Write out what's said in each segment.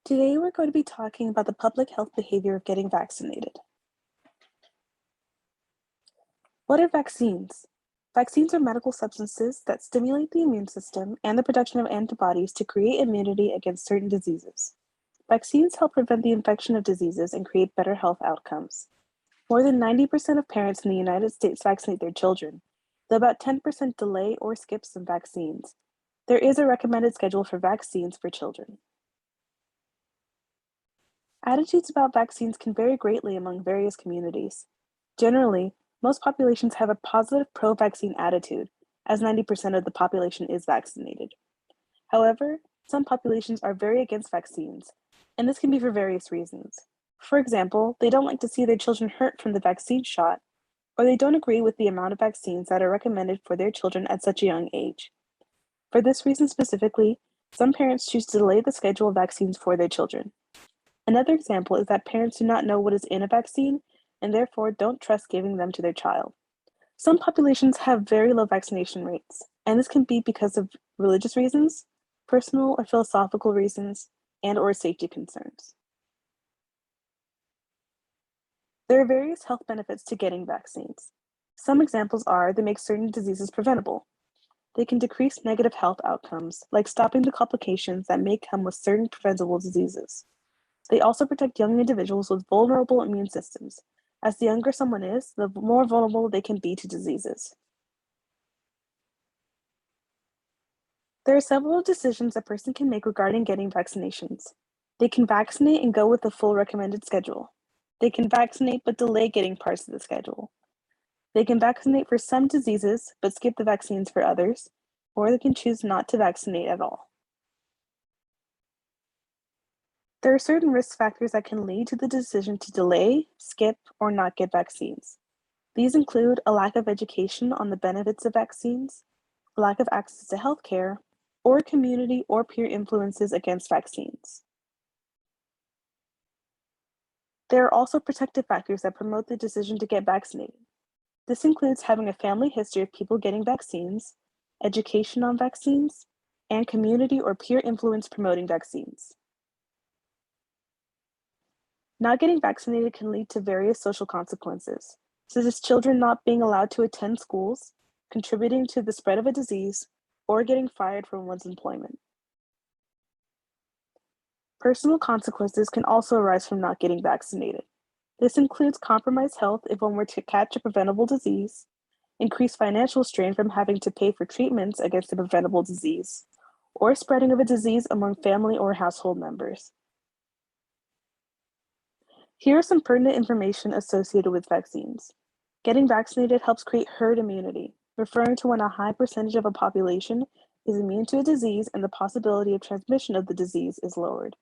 Today we're going to be talking about the public health behavior of getting vaccinated. What are vaccines? Vaccines are medical substances that stimulate the immune system and the production of antibodies to create immunity against certain diseases. Vaccines help prevent the infection of diseases and create better health outcomes. More than 90% of parents in the United States vaccinate their children, though about 10% delay or skip some vaccines. There is a recommended schedule for vaccines for children. Attitudes about vaccines can vary greatly among various communities. Generally, most populations have a positive pro-vaccine attitude, as 90% of the population is vaccinated. However, some populations are very against vaccines, and this can be for various reasons. For example, they don't like to see their children hurt from the vaccine shot, or they don't agree with the amount of vaccines that are recommended for their children at such a young age. For this reason specifically, some parents choose to delay the schedule of vaccines for their children. Another example is that parents do not know what is in a vaccine and therefore don't trust giving them to their child. Some populations have very low vaccination rates, and this can be because of religious reasons, personal or philosophical reasons, and/or safety concerns. There are various health benefits to getting vaccines. Some examples are they make certain diseases preventable. They can decrease negative health outcomes, like stopping the complications that may come with certain preventable diseases. They also protect young individuals with vulnerable immune systems. As the younger someone is, the more vulnerable they can be to diseases. There are several decisions a person can make regarding getting vaccinations. They can vaccinate and go with the full recommended schedule. They can vaccinate but delay getting parts of the schedule. They can vaccinate for some diseases but skip the vaccines for others, or they can choose not to vaccinate at all. There are certain risk factors that can lead to the decision to delay, skip, or not get vaccines. These include a lack of education on the benefits of vaccines, a lack of access to healthcare, or community or peer influences against vaccines. There are also protective factors that promote the decision to get vaccinated. This includes having a family history of people getting vaccines, education on vaccines, and community or peer influence promoting vaccines. Not getting vaccinated can lead to various social consequences, such as children not being allowed to attend schools, contributing to the spread of a disease, or getting fired from one's employment. Personal consequences can also arise from not getting vaccinated. This includes compromised health if one were to catch a preventable disease, increased financial strain from having to pay for treatments against a preventable disease, or spreading of a disease among family or household members. Here is some pertinent information associated with vaccines. Getting vaccinated helps create herd immunity, referring to when a high percentage of a population is immune to a disease and the possibility of transmission of the disease is lowered.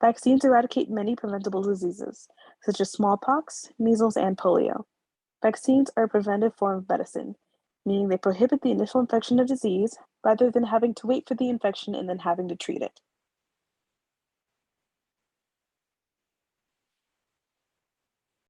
Vaccines eradicate many preventable diseases, such as smallpox, measles, and polio. Vaccines are a preventive form of medicine, meaning they prohibit the initial infection of disease rather than having to wait for the infection and then having to treat it.